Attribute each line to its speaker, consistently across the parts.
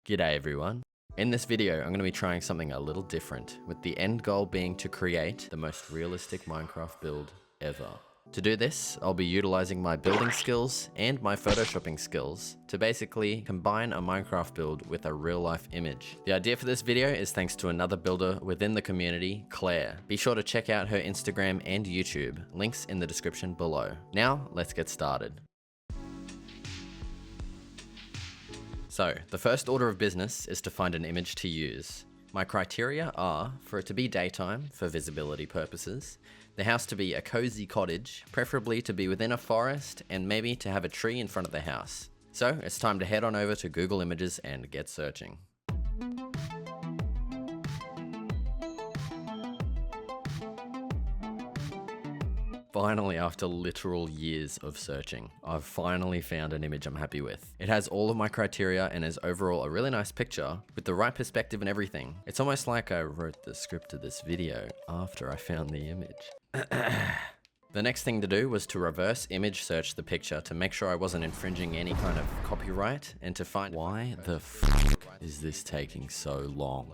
Speaker 1: G'day everyone. In this video, I'm going to be trying something a little different, with the end goal being to create the most realistic Minecraft build ever. To do this, I'll be utilizing my building skills and my photoshopping skills to basically combine a Minecraft build with a real life image. The idea for this video is thanks to another builder within the community, Claire. Be sure to check out her Instagram and YouTube, links in the description below. Now, let's get started. So, the first order of business is to find an image to use. My criteria are for it to be daytime for visibility purposes, the house to be a cozy cottage, preferably to be within a forest, and maybe to have a tree in front of the house. So, it's time to head on over to Google Images and get searching. Finally, after literal years of searching, I've finally found an image I'm happy with. It has all of my criteria and is overall a really nice picture with the right perspective and everything. It's almost like I wrote the script of this video after I found the image. The next thing to do was to reverse image search the picture to make sure I wasn't infringing any kind of copyright and to find why the f is this taking so long.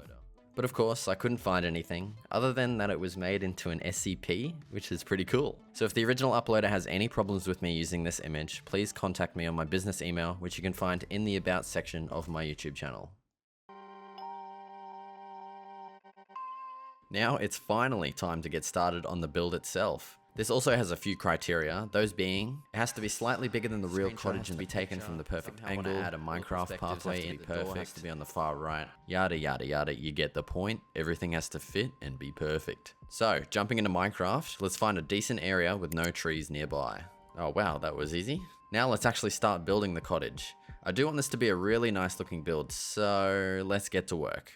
Speaker 1: But of course, I couldn't find anything, other than that it was made into an SCP, which is pretty cool. So if the original uploader has any problems with me using this image, please contact me on my business email, which you can find in the About section of my YouTube channel. Now it's finally time to get started on the build itself. This also has a few criteria, those being, it has to be slightly bigger than the real cottage and be taken from the perfect angle, add a Minecraft pathway in perfect, has to be on the far right, yada yada yada, you get the point, everything has to fit and be perfect. So, jumping into Minecraft, let's find a decent area with no trees nearby. Oh wow, that was easy. Now let's actually start building the cottage. I do want this to be a really nice looking build, so let's get to work.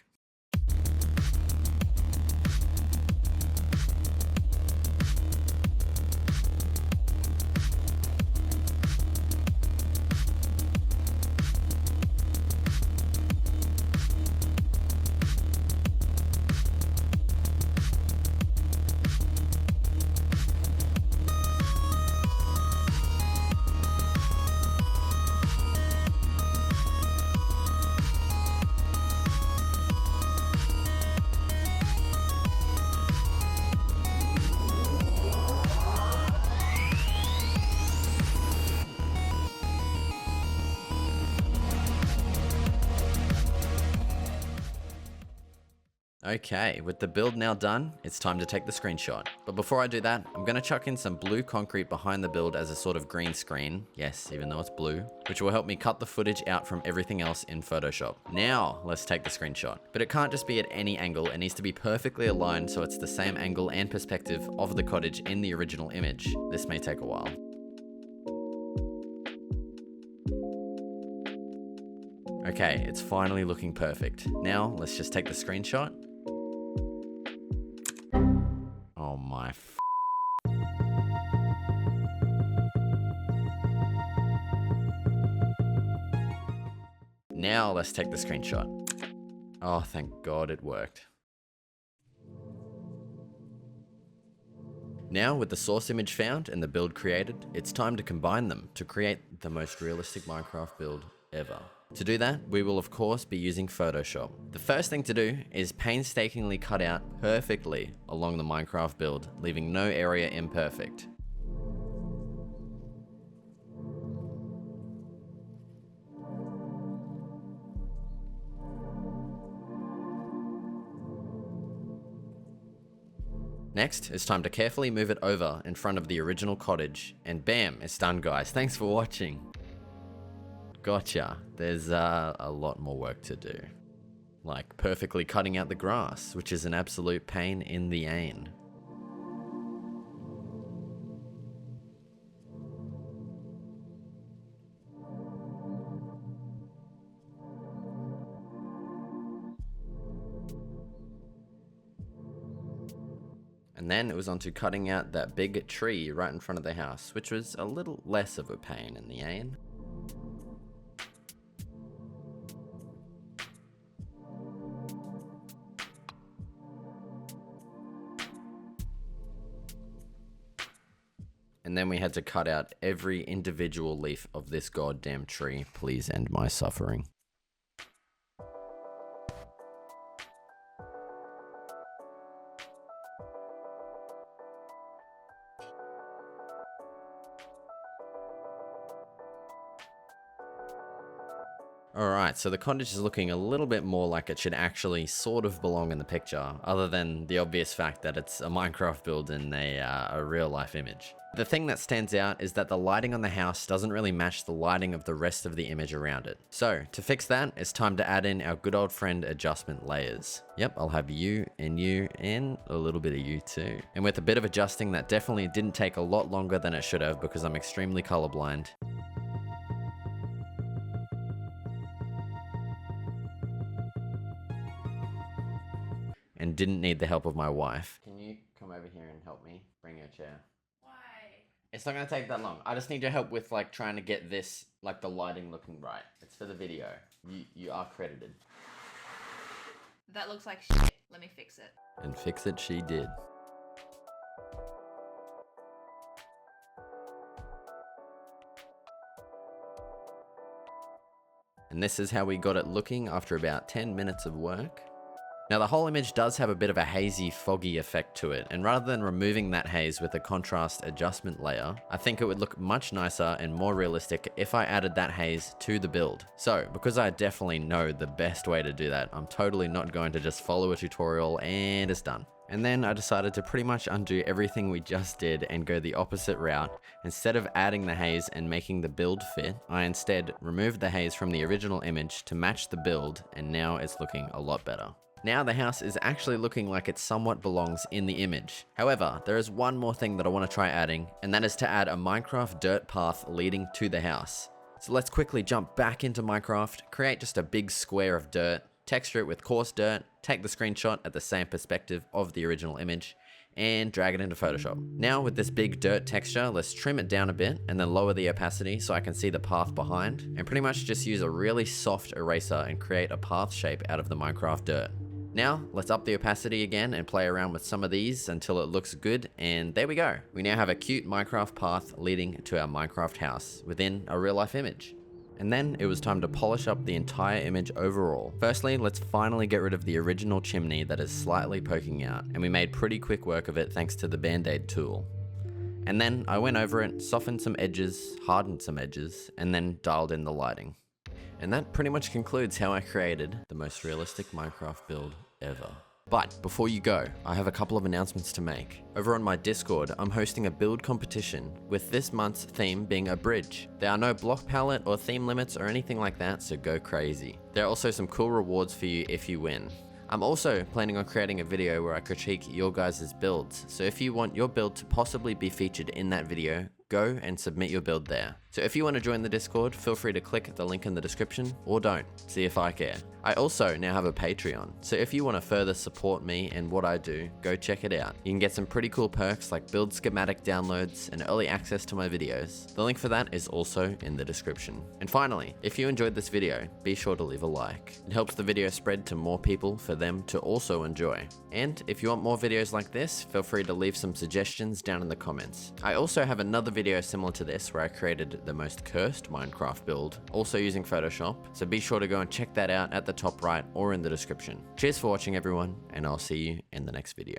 Speaker 1: Okay, with the build now done, it's time to take the screenshot. But before I do that, I'm going to chuck in some blue concrete behind the build as a sort of green screen. Yes, even though it's blue, which will help me cut the footage out from everything else in Photoshop. Now, let's take the screenshot. But it can't just be at any angle, it needs to be perfectly aligned so it's the same angle and perspective of the cottage in the original image. This may take a while. Okay, it's finally looking perfect. Now, let's just take the screenshot. Oh my f. Now let's take the screenshot. Oh, thank God it worked. Now, with the source image found and the build created, it's time to combine them to create the most realistic Minecraft build ever. To do that, we will of course be using Photoshop. The first thing to do is painstakingly cut out perfectly along the Minecraft build, leaving no area imperfect. Next, it's time to carefully move it over in front of the original cottage, and bam, it's done guys. Thanks for watching. Gotcha. There's a lot more work to do. Like perfectly cutting out the grass, which is an absolute pain in the ain. And then it was on to cutting out that big tree right in front of the house, which was a little less of a pain in the ain. And then we had to cut out every individual leaf of this goddamn tree. Please end my suffering. Alright, so the cottage is looking a little bit more like it should actually sort of belong in the picture, other than the obvious fact that it's a Minecraft build in a real life image. The thing that stands out is that the lighting on the house doesn't really match the lighting of the rest of the image around it. So, to fix that, it's time to add in our good old friend adjustment layers. Yep, I'll have you, and a little bit of you too. And with a bit of adjusting, that definitely didn't take a lot longer than it should have because I'm extremely colorblind. And didn't need the help of my wife. Can you come over here and help me? Bring your chair.
Speaker 2: Why?
Speaker 1: It's not gonna take that long. I just need your help with like trying to get this, like the lighting looking right. It's for the video. You are credited.
Speaker 2: That looks like shit. Let me fix it.
Speaker 1: And fix it she did. And this is how we got it looking after about 10 minutes of work. Now the whole image does have a bit of a hazy, foggy effect to it, and rather than removing that haze with a contrast adjustment layer, I think it would look much nicer and more realistic if I added that haze to the build. So, because I definitely know the best way to do that, I'm totally not going to just follow a tutorial and it's done. And then I decided to pretty much undo everything we just did and go the opposite route. Instead of adding the haze and making the build fit, I instead removed the haze from the original image to match the build, and now it's looking a lot better. Now the house is actually looking like it somewhat belongs in the image. However, there is one more thing that I want to try adding, and that is to add a Minecraft dirt path leading to the house. So let's quickly jump back into Minecraft, create just a big square of dirt, texture it with coarse dirt, take the screenshot at the same perspective of the original image, and drag it into Photoshop. Now with this big dirt texture, let's trim it down a bit and then lower the opacity so I can see the path behind, and pretty much just use a really soft eraser and create a path shape out of the Minecraft dirt. Now, let's up the opacity again and play around with some of these until it looks good, and there we go. We now have a cute Minecraft path leading to our Minecraft house within a real life image. And then it was time to polish up the entire image overall. Firstly, let's finally get rid of the original chimney that is slightly poking out, and we made pretty quick work of it thanks to the Band-Aid tool. And then I went over it, softened some edges, hardened some edges, and then dialed in the lighting. And that pretty much concludes how I created the most realistic Minecraft build ever. But before you go, I have a couple of announcements to make. Over on my Discord, I'm hosting a build competition, with this month's theme being a bridge. There are no block palette or theme limits or anything like that, so go crazy. There are also some cool rewards for you if you win. I'm also planning on creating a video where I critique your guys' builds, so if you want your build to possibly be featured in that video, go and submit your build there. So if you want to join the Discord, feel free to click the link in the description, or don't, see if I care. I also now have a Patreon, so if you want to further support me and what I do, go check it out. You can get some pretty cool perks like build schematic downloads and early access to my videos. The link for that is also in the description. And finally, if you enjoyed this video, be sure to leave a like. It helps the video spread to more people for them to also enjoy. And if you want more videos like this, feel free to leave some suggestions down in the comments. I also have another video similar to this where I created the most cursed Minecraft build, also using Photoshop, so be sure to go and check that out at the top right or in the description. Cheers for watching everyone, and I'll see you in the next video.